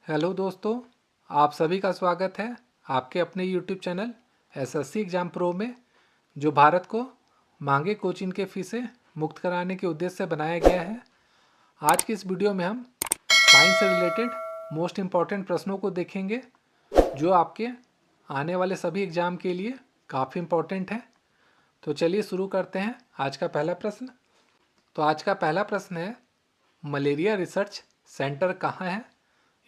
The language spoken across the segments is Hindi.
हेलो दोस्तों, आप सभी का स्वागत है आपके अपने YouTube channel SSC exam pro में, जो भारत को महंगे कोचिंग के फीसें मुक्त कराने के उद्देश्य से बनाया गया है। आज की इस वीडियो में हम साइंस से रिलेटेड मोस्ट इम्पॉर्टेंट प्रश्नों को देखेंगे, जो आपके आने वाले सभी एग्जाम के लिए काफ़ी इम्पॉर्टेंट है। तो चलिए शुरू करते हैं आज का पहला प्रश्न। तो आज का पहला प्रश्न है, मलेरिया रिसर्च सेंटर कहाँ है?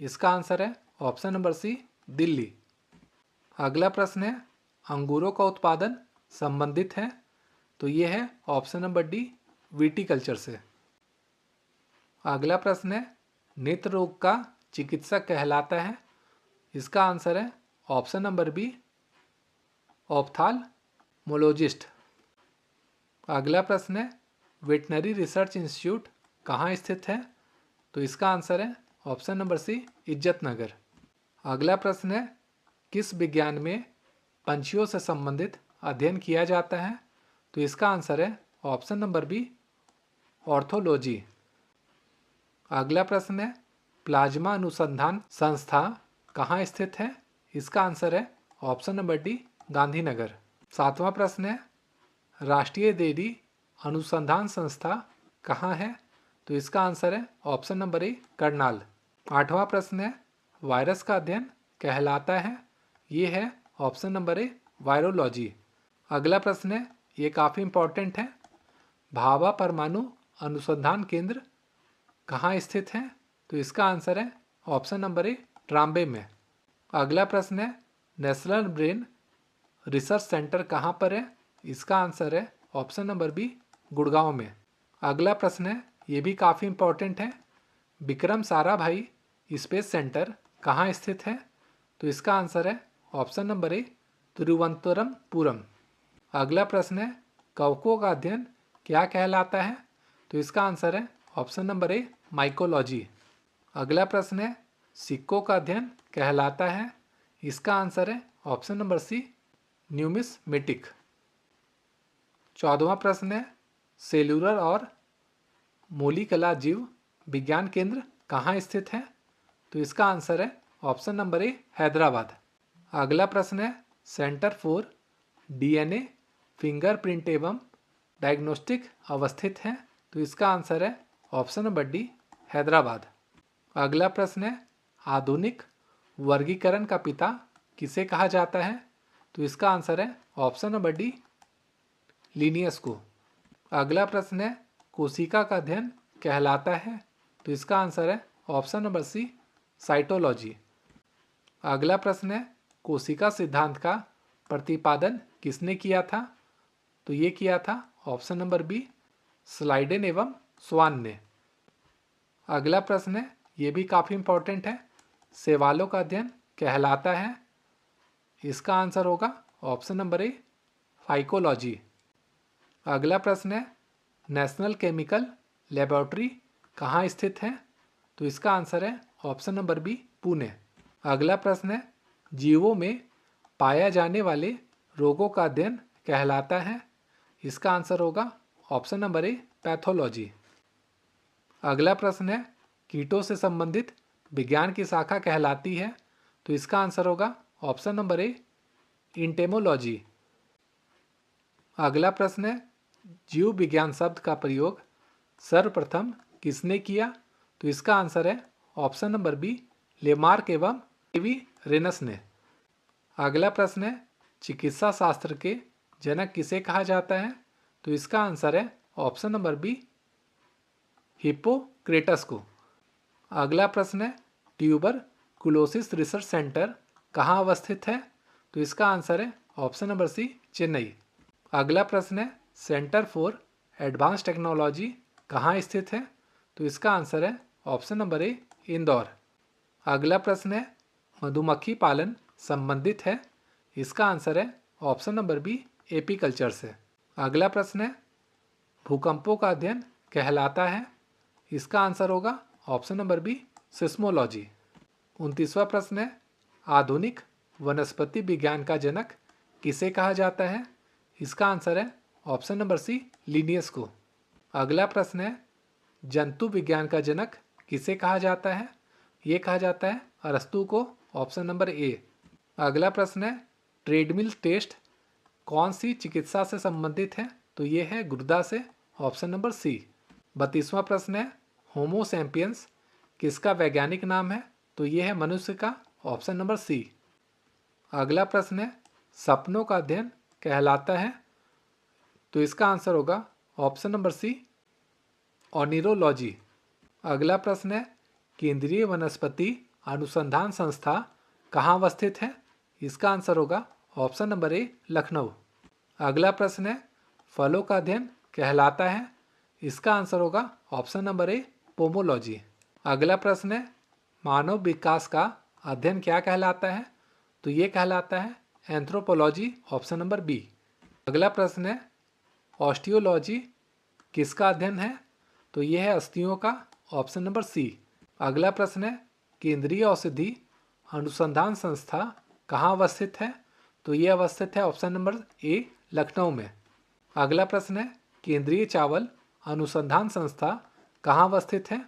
इसका आंसर है ऑप्शन नंबर सी, दिल्ली। अगला प्रश्न है, अंगूरों का उत्पादन संबंधित है? तो ये है ऑप्शन नंबर डी, विटीकल्चर से। अगला प्रश्न है, नेत्र रोग का चिकित्सक कहलाता है? इसका आंसर है ऑप्शन नंबर बी, ऑप्थाल्मोलॉजिस्ट। अगला प्रश्न है, वेटनरी रिसर्च इंस्टीट्यूट कहाँ स्थित है? तो इसका आंसर है ऑप्शन नंबर सी, इज्जतनगर। अगला प्रश्न है, किस विज्ञान में पंछियों से संबंधित अध्ययन किया जाता है? तो इसका आंसर है ऑप्शन नंबर बी, ऑर्थोलॉजी। अगला प्रश्न है, प्लाज्मा अनुसंधान संस्था कहाँ स्थित है? इसका आंसर है ऑप्शन नंबर डी, गांधीनगर। सातवां प्रश्न है, राष्ट्रीय डेयरी अनुसंधान संस्था कहाँ है? तो इसका आंसर है ऑप्शन नंबर ए, करनाल। आठवां प्रश्न है, वायरस का अध्ययन कहलाता है? ये है ऑप्शन नंबर ए, वायरोलॉजी। अगला प्रश्न है, ये काफ़ी इंपॉर्टेंट है, भाभा परमाणु अनुसंधान केंद्र कहाँ स्थित है? तो इसका आंसर है ऑप्शन नंबर ए, ट्राम्बे में। अगला प्रश्न है, नेशनल ब्रेन रिसर्च सेंटर कहाँ पर है? इसका आंसर है ऑप्शन नंबर बी, गुड़गांव में। अगला प्रश्न है, ये भी काफ़ी इंपॉर्टेंट है, विक्रम साराभाई स्पेस सेंटर कहाँ स्थित है? तो इसका आंसर है ऑप्शन नंबर ए, तिरुवनंतपुरम। अगला प्रश्न है, कवकों का अध्ययन क्या कहलाता है? तो इसका आंसर है ऑप्शन नंबर ए, माइकोलॉजी। अगला प्रश्न है, सिक्कों का अध्ययन कहलाता है? इसका आंसर है ऑप्शन नंबर सी, न्यूमिस्मेटिक। 14वां प्रश्न है, सेलुलर और मोलिकुलर जीव विज्ञान केंद्र कहाँ स्थित है? तो इसका आंसर है ऑप्शन नंबर ए, हैदराबाद। अगला प्रश्न है, सेंटर फॉर डीएनए फिंगरप्रिंट एवं डायग्नोस्टिक अवस्थित है? तो इसका आंसर है ऑप्शन नंबर डी, हैदराबाद। अगला प्रश्न है, आधुनिक वर्गीकरण का पिता किसे कहा जाता है? तो इसका आंसर है ऑप्शन नंबर डी, लिनियस को। अगला प्रश्न है, कोशिका का अध्ययन कहलाता है? तो इसका आंसर है ऑप्शन नंबर सी, साइटोलॉजी। अगला प्रश्न है, कोशिका सिद्धांत का प्रतिपादन किसने किया था? तो ये किया था ऑप्शन नंबर बी, स्लाइडेन एवं स्वान ने। अगला प्रश्न है, ये भी काफ़ी इंपॉर्टेंट है, शैवालों का अध्ययन कहलाता है? इसका आंसर होगा ऑप्शन नंबर ए, फाइकोलॉजी। अगला प्रश्न है, नेशनल केमिकल लेबोरेटरी कहाँ स्थित है? तो इसका आंसर है ऑप्शन नंबर बी, पुणे। अगला प्रश्न है, जीवों में पाया जाने वाले रोगों का अध्ययन कहलाता है? इसका आंसर होगा ऑप्शन नंबर ए, पैथोलॉजी। अगला प्रश्न है, कीटों से संबंधित विज्ञान की शाखा कहलाती है? तो इसका आंसर होगा ऑप्शन नंबर ए, इंटेमोलॉजी। अगला प्रश्न है, जीव विज्ञान शब्द का प्रयोग सर्वप्रथम किसने किया? तो इसका आंसर है ऑप्शन नंबर बी, लेमार्क एवं एवी रेनस ने। अगला प्रश्न है, चिकित्सा शास्त्र के जनक किसे कहा जाता है? तो इसका आंसर है ऑप्शन नंबर बी, हिप्पोक्रेटस को। अगला प्रश्न है, ट्यूबरकुलोसिस रिसर्च सेंटर कहाँ अवस्थित है? तो इसका आंसर है ऑप्शन नंबर सी, चेन्नई। अगला प्रश्न है, सेंटर फॉर एडवांस टेक्नोलॉजी कहाँ स्थित है? तो इसका आंसर है ऑप्शन नंबर ए, इंदौर। अगला प्रश्न है, मधुमक्खी पालन संबंधित है? इसका आंसर है ऑप्शन नंबर बी, एपीकल्चर से। अगला प्रश्न है, भूकंपों का अध्ययन कहलाता है? इसका आंसर होगा ऑप्शन नंबर बी, सिस्मोलॉजी। 29वां प्रश्न है, आधुनिक वनस्पति विज्ञान का जनक किसे कहा जाता है? इसका आंसर है ऑप्शन नंबर सी, लिनियस को। अगला प्रश्न है, जंतु विज्ञान का जनक किसे कहा जाता है? ये कहा जाता है अरस्तु को, ऑप्शन नंबर ए। अगला प्रश्न है ट्रेडमिल टेस्ट कौन सी चिकित्सा से संबंधित है? तो ये है गुर्दा से, ऑप्शन नंबर सी। 32वां प्रश्न है होमो सैपियंस किसका वैज्ञानिक नाम है? तो ये है मनुष्य का, ऑप्शन नंबर सी। अगला प्रश्न है सपनों का अध्ययन कहलाता है? तो इसका आंसर होगा ऑप्शन नंबर सी, ऑनिरोलॉजी। अगला प्रश्न है केंद्रीय वनस्पति अनुसंधान संस्था कहाँ अवस्थित है? इसका आंसर होगा ऑप्शन नंबर ए, लखनऊ। अगला प्रश्न है फलों का अध्ययन कहलाता है? इसका आंसर होगा ऑप्शन नंबर ए, पोमोलॉजी। अगला प्रश्न है मानव विकास का अध्ययन क्या कहलाता है? तो ये कहलाता है एंथ्रोपोलॉजी, ऑप्शन नंबर बी। अगला प्रश्न है ऑस्टियोलॉजी किसका अध्ययन है? तो ये है अस्थियों का, ऑप्शन नंबर सी। अगला प्रश्न है केंद्रीय औषधि अनुसंधान संस्था कहाँ अवस्थित है? तो ये अवस्थित है ऑप्शन नंबर ए, लखनऊ में। अगला प्रश्न है केंद्रीय चावल अनुसंधान संस्था कहाँ अवस्थित है?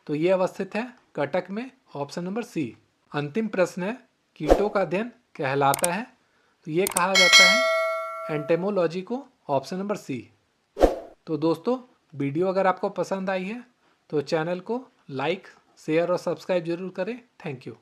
तो ये अवस्थित है कटक में, ऑप्शन नंबर सी। अंतिम प्रश्न है कीटों का अध्ययन कहलाता है? तो ये कहा जाता है एंटेमोलॉजी को, ऑप्शन नंबर सी। तो दोस्तों वीडियो अगर आपको पसंद आई है तो चैनल को लाइक, शेयर और सब्सक्राइब जरूर करें। Thank you.